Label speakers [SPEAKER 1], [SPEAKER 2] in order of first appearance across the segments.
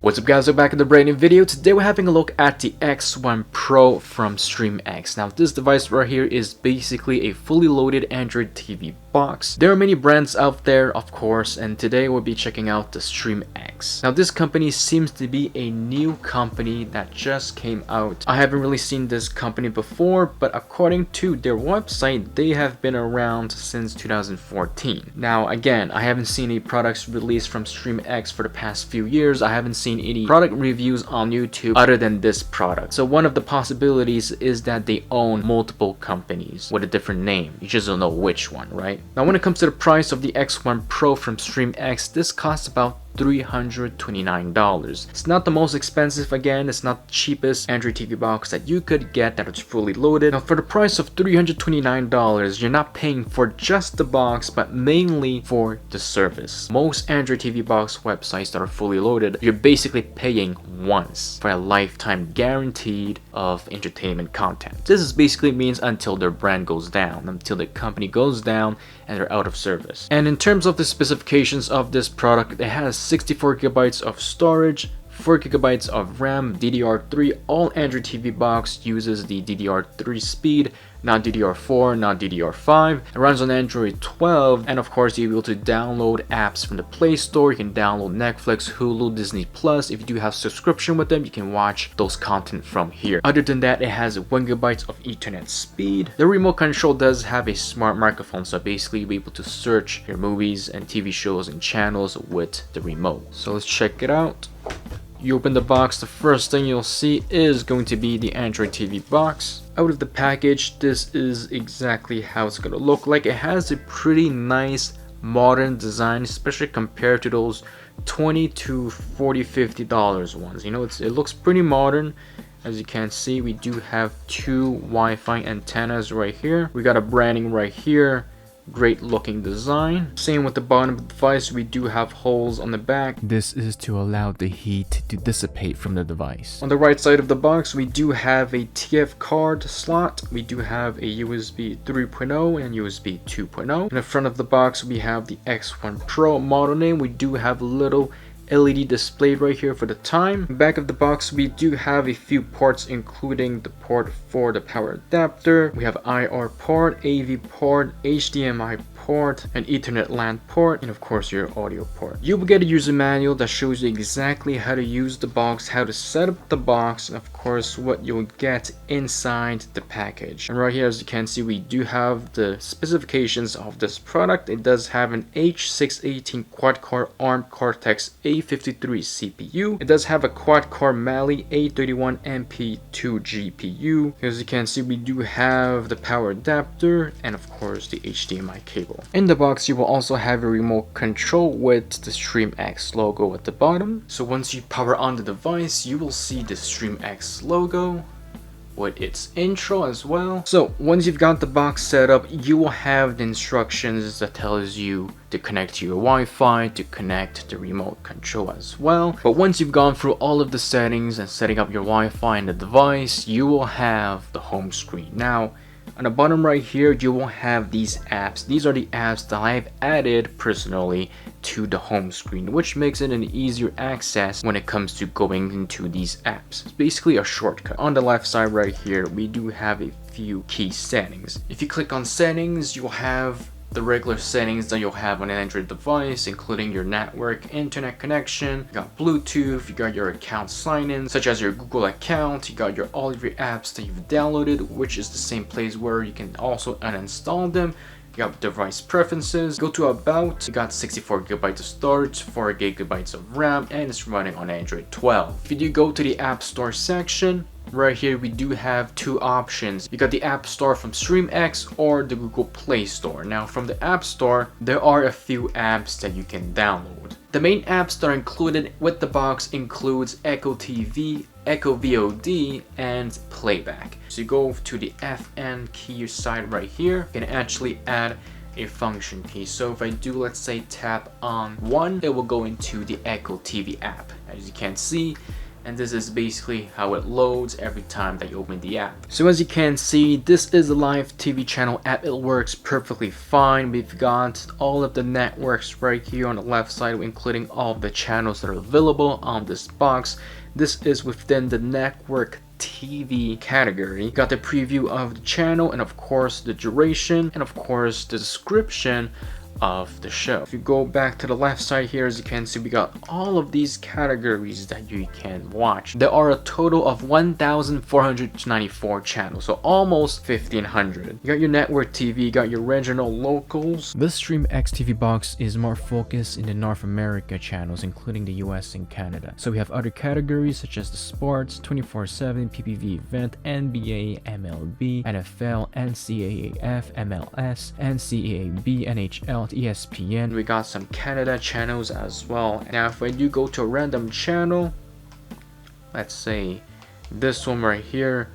[SPEAKER 1] What's up guys, we're back in the brand new video. Today we're having a look at the X1 Pro from StreamX. Now this device right here is basically a fully loaded Android TV box. There are many brands out there, of course, and today we'll be checking out the StreamX. Now this company seems to be a new company that just came out. I haven't really seen this company before, but according to their website, they have been around since 2014. Now again, I haven't seen any products released from StreamX for the past few years. I haven't seen any product reviews on YouTube other than this product. So one of the possibilities is that they own multiple companies with a different name. You just don't know which one, right? Now when it comes to the price of the X1 Pro from StreamX, this costs about $329. It's not the most expensive, again, it's not the cheapest Android TV box that you could get that is fully loaded. Now for the price of $329, you're not paying for just the box, but mainly for the service. Most Android TV box websites that are fully loaded, you're basically paying once for a lifetime guaranteed of entertainment content. This is basically means until their brand goes down, until the company goes down and they're out of service. And in terms of the specifications of this product, it has 64 gigabytes of storage, 4 gigabytes of RAM, DDR3. All Android TV box uses the DDR3 speed, not DDR4, not DDR5. It runs on Android 12, and of course you'll be able to download apps from the Play Store. You can download Netflix, Hulu, Disney Plus. If you do have subscription with them, you can watch those content from here. Other than that, it has 1 gigabyte of Ethernet speed. The remote control does have a smart microphone, so basically you'll be able to search your movies and TV shows and channels with the remote. So let's check it out. You open the box, the first thing you'll see is going to be the Android TV box. Out of the package, this is exactly how it's going to look like. It has a pretty nice modern design, especially compared to those $20 to $40, $50 ones. You know, it looks pretty modern. As you can see, we do have two Wi-Fi antennas right here. We got a branding right here. Great looking design. Same with the bottom of the device, we do have holes on the back. This is to allow the heat to dissipate from the device. On the right side of the box, we do have a TF card slot. We do have a USB 3.0 and USB 2.0. In the front of the box, we have the X1 Pro model name. We do have a little LED display right here for the time. Back of the box, we do have a few ports, including the port for the power adapter. We have IR port, AV port, HDMI port, an Ethernet LAN port, and of course your audio port. You will get a user manual that shows you exactly how to use the box, how to set up the box, and of course what you'll get inside the package. And right here, as you can see, we do have the specifications of this product. It does have an H618 quad-core ARM Cortex A53 CPU. It does have a quad-core Mali A31 MP2 GPU. As you can see, we do have the power adapter and of course the HDMI cable. In the box, you will also have a remote control with the StreamX logo at the bottom. So once you power on the device, you will see the StreamX logo with its intro as well. So once you've got the box set up, you will have the instructions that tells you to connect to your Wi-Fi, to connect the remote control as well. But once you've gone through all of the settings and setting up your Wi-Fi in the device, you will have the home screen. Now on the bottom right here, you will have these apps. These are the apps that I've added personally to the home screen, which makes it an easier access when it comes to going into these apps. It's basically a shortcut. On the left side right here, we do have a few key settings. If you click on settings, you'll have the regular settings that you'll have on an Android device, including your network, internet connection, you got Bluetooth, you got your account sign-in, such as your Google account, you got all of your apps that you've downloaded, which is the same place where you can also uninstall them. You got device preferences, go to about, you got 64 gigabytes of storage, 4 gigabytes of RAM, and it's running on Android 12. If you do go to the App Store section, right here we do have two options. You got the App Store from StreamX or the Google Play Store. Now from the App Store, there are a few apps that you can download. The main apps that are included with the box includes Echo TV, Echo VOD, and Playback. So you go to the FN key side right here, you can actually add a function key. So if I do, let's say, tap on one, it will go into the Echo TV app. As you can see, and this is basically how it loads every time that you open the app. So as you can see, this is a live TV channel app. It works perfectly fine. We've got all of the networks right here on the left side, including all of the channels that are available on this box. This is within the network TV category. You got the preview of the channel, and of course the duration, and of course the description of the show. If you go back to the left side here, as you can see, we got all of these categories that you can watch. There are a total of 1,494 channels, so almost 1,500. You got your network TV, you got your regional locals. This StreamX TV box is more focused in the North America channels, including the US and Canada. So we have other categories such as the sports, 24/7, PPV event, NBA, MLB, NFL, NCAAF, MLS, NCAAB, NHL, ESPN. We got some Canada channels as well. Now if I do go to a random channel, let's say this one right here,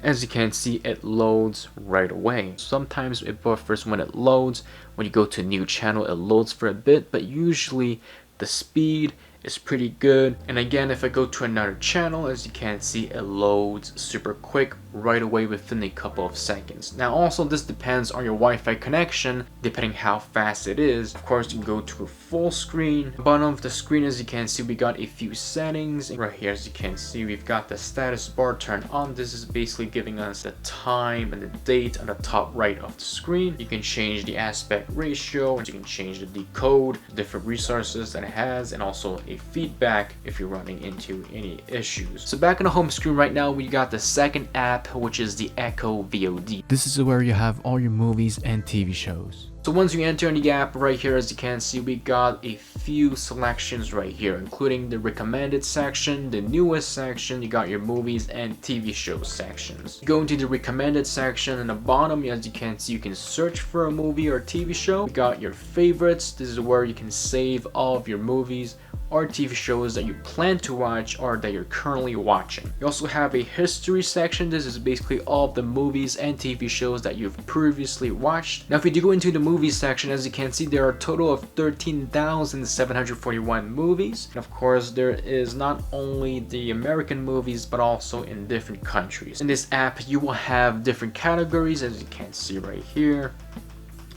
[SPEAKER 1] as you can see, it loads right away. Sometimes it buffers when it loads. When you go to a new channel, it loads for a bit, but usually the speed is pretty good. And again, if I go to another channel, as you can see, it loads super quick right away within a couple of seconds. Now also, this depends on your Wi-Fi connection, depending how fast it is. Of course, you can go to a full screen. Bottom of the screen, as you can see, we got a few settings. Right here, as you can see, we've got the status bar turned on. This is basically giving us the time and the date on the top right of the screen. You can change the aspect ratio, you can change the decode, different resources that it has, and also a feedback if you're running into any issues. So back on the home screen right now, we got the second app, which is the KOHO VOD. This is where you have all your movies and TV shows. So once you enter in the app right here, as you can see, we got a few selections right here, including the recommended section, the newest section, you got your movies and TV shows sections. You go into the recommended section, and the bottom, as you can see, you can search for a movie or TV show. You got your favorites. This is where you can save all of your movies or TV shows that you plan to watch or that you're currently watching. You also have a history section. This is basically all of the movies and TV shows that you've previously watched. Now if you do go into the movies section, as you can see, there are a total of 13,741 movies. And of course, there is not only the American movies, but also in different countries. In this app, you will have different categories, as you can see right here.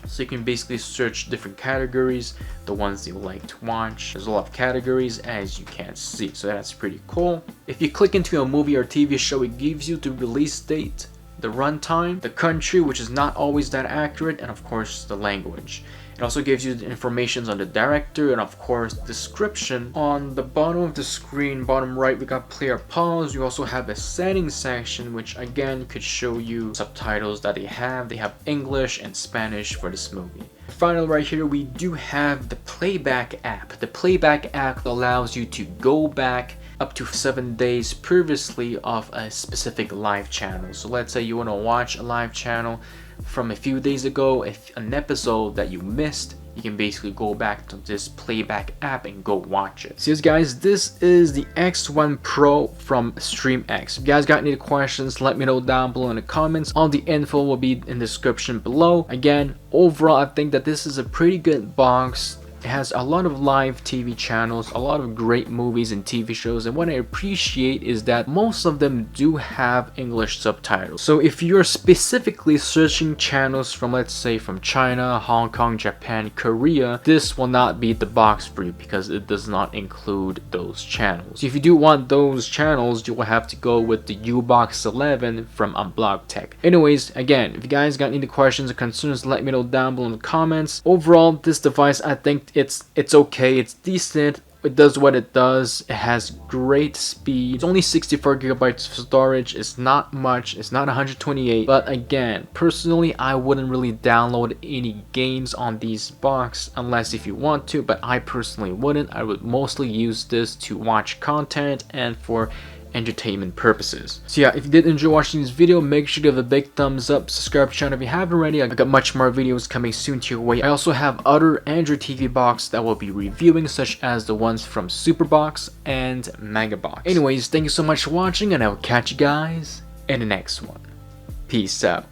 [SPEAKER 1] So you can basically search different categories, the ones you like to watch. There's a lot of categories, as you can see, so that's pretty cool. If you click into a movie or TV show, it gives you the release date, the runtime, the country, which is not always that accurate, and of course the language. It also gives you the information on the director and of course description. On the bottom of the screen, bottom right, we got play or pause. You also have a settings section, which again could show you subtitles that they have. They have English and Spanish for this movie. Finally, right here, we do have the playback app. The playback app allows you to go back up to 7 days previously of a specific live channel. So let's say you want to watch a live channel from a few days ago, if an episode that you missed, you can basically go back to this playback app and go watch it. So yes guys, this is the X1 Pro from StreamX. If you guys got any questions, let me know down below in the comments. All the info will be in the description below. Again, overall, I think that this is a pretty good box. It has a lot of live TV channels, a lot of great movies and TV shows, and what I appreciate is that most of them do have English subtitles. So if you're specifically searching channels from, let's say, from China, Hong Kong, Japan, Korea, this will not be the box for you because it does not include those channels. So if you do want those channels, you will have to go with the U-Box 11 from UnblockTech. Anyways, again, if you guys got any questions or concerns, let me know down below in the comments. Overall, this device, I think it's okay, it's decent, it does what it does, it has great speed. It's only 64 gigabytes of storage, it's not much, it's not 128, but again, personally, I wouldn't really download any games on these box unless if you want to, but I personally wouldn't. I would mostly use this to watch content and for entertainment purposes. So yeah, if you did enjoy watching this video, make sure to give a big thumbs up, subscribe to the channel if you haven't already. I got much more videos coming soon to your way. I also have other Android TV box that we'll be reviewing, such as the ones from Superbox and Megabox. Anyways, thank you so much for watching, and I will catch you guys in the next one. Peace out.